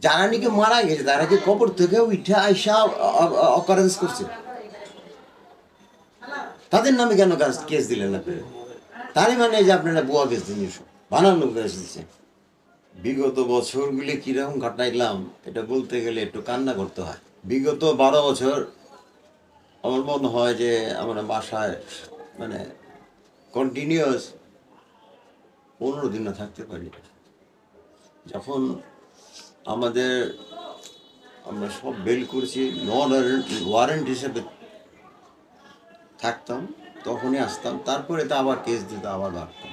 যারা নাকি মারা গেছে তারা কি কবর থেকে উঠে আইসা অকারেন্স করছে? তাদের নামে কেন কেস দিলেন আপনারা? তারই মানে যে আপনারা বুয়া কেস দিন, বানানো কেস দিচ্ছেন। বিগত বছরগুলি কিরকম ঘটাইলাম এটা বলতে গেলে একটু কান্না করতে হয়। বিগত 12 বছর আমার মনে হয় যে আমরা বাসায় মানে কন্টিনিউয়াস 15 দিনও থাকতে পারি। যখন আমাদের আমরা সব বেল করেছি, নন ওয়ারেন্ট হিসেবে থাকতাম, তখনই আসতাম, তারপরে তো আবার কেস দিতে আবার ভাবতাম।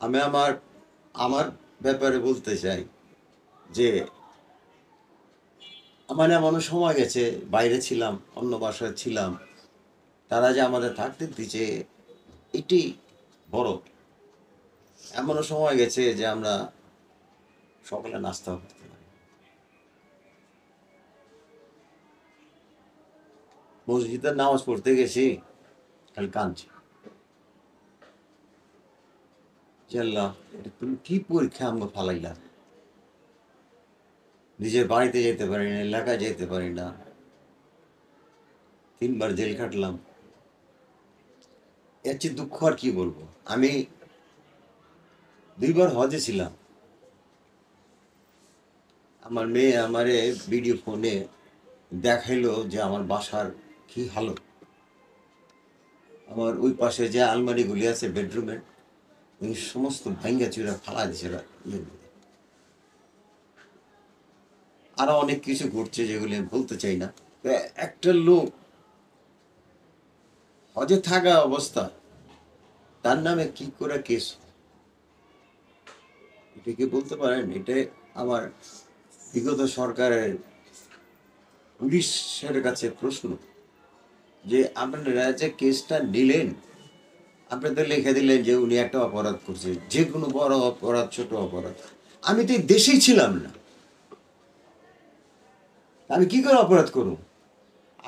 আমি আমার আমার ব্যাপারে বলতে চাই যে আমার এমনও সময় গেছে, বাইরে ছিলাম, অন্য বাসায় ছিলাম, তারা যে আমাদের থাকতে দিচ্ছে এটি বড়। এমনও সময় গেছে যে আমরা সকালে নাস্তা করতে পারি। মসজিদের নামাজ পড়তে গেছি, খালি কাঁদছি যে আল্লাহ, এটা তুমি কি পরীক্ষা আমাকে ফালাইলা। নিজের বাড়িতে যেতে পারি না, এলাকায় যেতে পারি না, 3বার জেল খাটলাম। এর চেয়ে দুঃখ আর কি বলবো। আমি 2বার হজে ছিলাম। আমার মেয়ে আমারে ভিডিও ফোনে দেখাইলো যে আমার বাসার কি হালত। আমার ওই পাশে যে আলমারিগুলি আছে বেডরুমের, ওই সমস্ত ভাঙ্গা চুরা ফালা দিছে ওরা ইয়ের মধ্যে। আরো অনেক কিছু ঘটছে যেগুলি আমি বলতে চাই না। তো একটা লোক হজে থাকা অবস্থা, তার নামে কি করে কেস, এটা কি বলতে পারেন? এটা আমার বিগত সরকারের পুলিশের কাছে প্রশ্ন যে আপনারা যে কেসটা নিলেন, আপনি তো লিখে দিলেন যে উনি একটা অপরাধ করছে, যে কোনো বড় অপরাধ ছোট অপরাধ। আমি তো এই দেশেই ছিলাম না, আমি কি করে অপরাধ করব?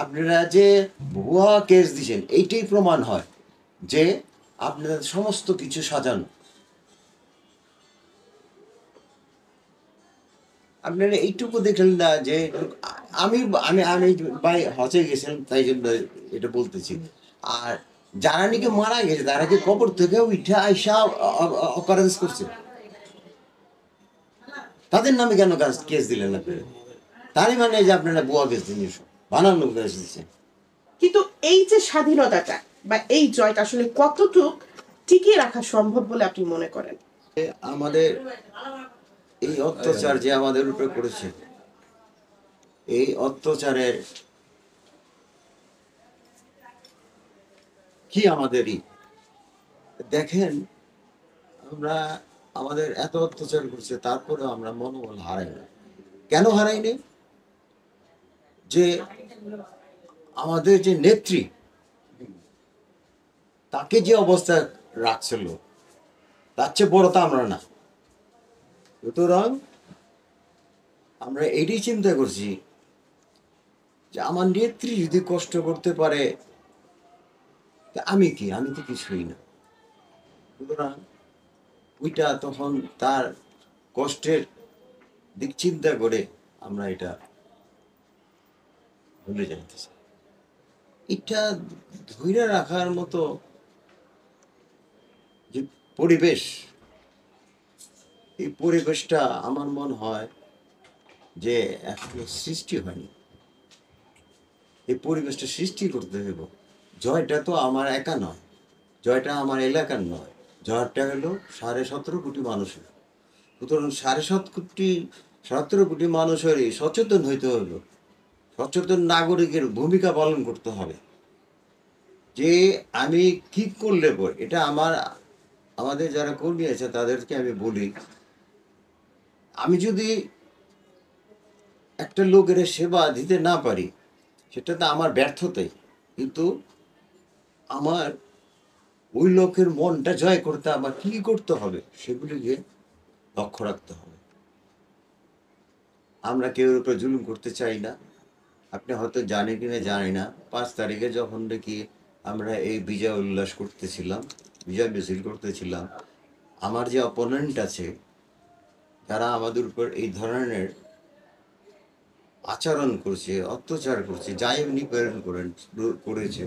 আপনারা যে ভুয়া কেস দিছেন এইটাই প্রমাণ হয় যে আপনাদের সমস্ত কিছু সাজানো। আপনারা এইটুকু দেখলেন না যে আমি আমি আমি ভাই হজে গেছিলাম, তাই জন্য এটা বলতেছি। আর যারা নাকি মারা গেছে তারা কি কবর থেকে উঠে আইসা অকারেন্স করছে? তাদের নামে কেন কেস দিলেন আপনারা? তারই মানে যে আপনারা বুয়া কেস দিন, বানানো কেস দিচ্ছেন। কিন্তু এই যে স্বাধীনতাটা বা এই জয়টা আসলে কতটুক টিকিয়ে রাখা সম্ভব বলে আপনি মনে করেন? আমাদের এই অত্যাচার যে আমাদের উপরে করেছে, এই অত্যাচারের কি আমাদেরই দেখেন, আমরা আমাদের এত অত্যাচার করছে, তারপরে আমরা মনোবল হারাই না। কেন হারাইনি? যে আমাদের যে নেত্রী, তাকে যে অবস্থা রাখছিল, তার চেয়ে বড় তো আমরা না। সুতরাং আমরা এটাই চিন্তা করছি যে আমার নেত্রী যদি কষ্ট করতে পারে, তা আমি কি? আমি তো কিছুই না। সুতরাং ওইটা তখন তার কষ্টের দিক চিন্তা করে আমরা এটা ভুলে যাইতেছি। এটা ধৈর্য রাখার মতো যে পরিবেশ, এই পরিবেশটা আমার মনে হয় যে এখনো সৃষ্টি হয়নি। এই পরিবেশটা সৃষ্টি করতে হবে। জয়টা তো আমার একা নয়, জয়টা আমার এলাকার নয়, জয়টা হলো 17.5 কোটি মানুষের। সুতরাং 17.5 কোটি মানুষেরই সচেতন হইতে হলো। সচেতন নাগরিকের ভূমিকা পালন করতে হবে যে আমি কি করলে পর এটা আমাদের যারা কর্মী আছে তাদেরকে আমি বলি, আমি যদি একটা লোকের সেবা দিতে না পারি, সেটা তো আমার ব্যর্থতাই। কিন্তু আমার ওই লোকের মনটা জয় করতে আমার কি করতে হবে সেগুলিকে লক্ষ্য রাখতে হবে। আমরা কেউ উপরে জুলুম করতে চাই না। আপনি হয়তো জানেন কিনা জানি না, 5 তারিখে যখন দেখি আমরা এই বিজয় উল্লাস করতেছিলাম, বিজয় মিছিল করতেছিলাম, আমার যে অপোনেন্ট আছে যারা আমাদের উপর এই ধরনের আচরণ করছে, অত্যাচার করছে, যাই নিপীড়ন করেছে,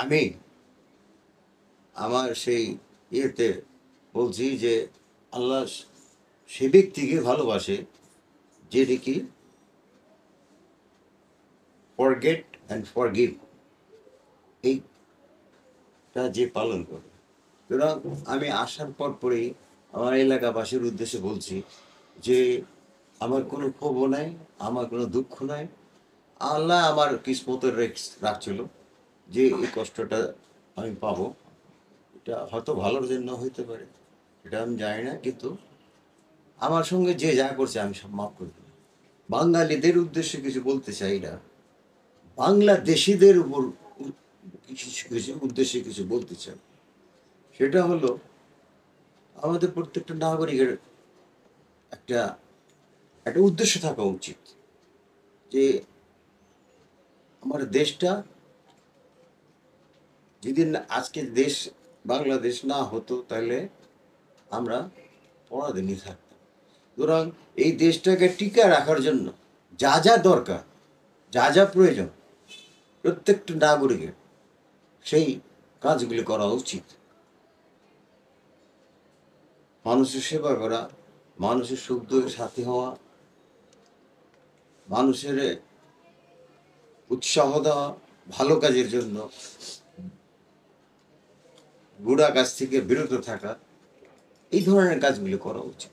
আমি আমার সেই ইয়েতে বলছি যে আল্লাহ সে ব্যক্তিকে ভালোবাসে যেটি কি ফরগেট অ্যান্ড ফরগিভ, এইটা যে পালন করে। সুতরাং আমি আসার পরেই আমার এলাকাবাসীর উদ্দেশ্যে বলছি যে আমার কোনো ক্ষোভও নাই, আমার কোনো দুঃখ নাই। আল্লাহ আমার কিসমতে রাখছিল যে এই কষ্টটা আমি পাবো। এটা হয়তো ভালোর জন্য হইতে পারে, এটা আমি জানি না, কিন্তু আমার সঙ্গে যে যা করছে আমি সব মাফ করে দিই। বাঙালিদের উদ্দেশ্যে কিছু বলতে চাই না, বাংলাদেশিদের উপর কিছু কিছু উদ্দেশ্যে কিছু বলতে চাই। সেটা হলো আমাদের প্রত্যেকটা নাগরিকের একটা একটা উদ্দেশ্য থাকা উচিত যে আমার দেশটা যদি আজকে দেশ বাংলাদেশ না হতো তাহলে আমরা পরাধীনই থাকতাম। সুতরাং এই দেশটাকে টিকে রাখার জন্য যা যা দরকার, যা যা প্রয়োজন, প্রত্যেকটা নাগরিকের সেই কাজগুলি করা উচিত। মানুষের সেবা করা, মানুষের সুখ দুঃখের সাথী হওয়া, মানুষের উৎসাহ দেওয়া, ভালো কাজের জন্য, বুড়া কাজ থেকে বিরত থাকা, এই ধরনের কাজগুলি করা উচিত।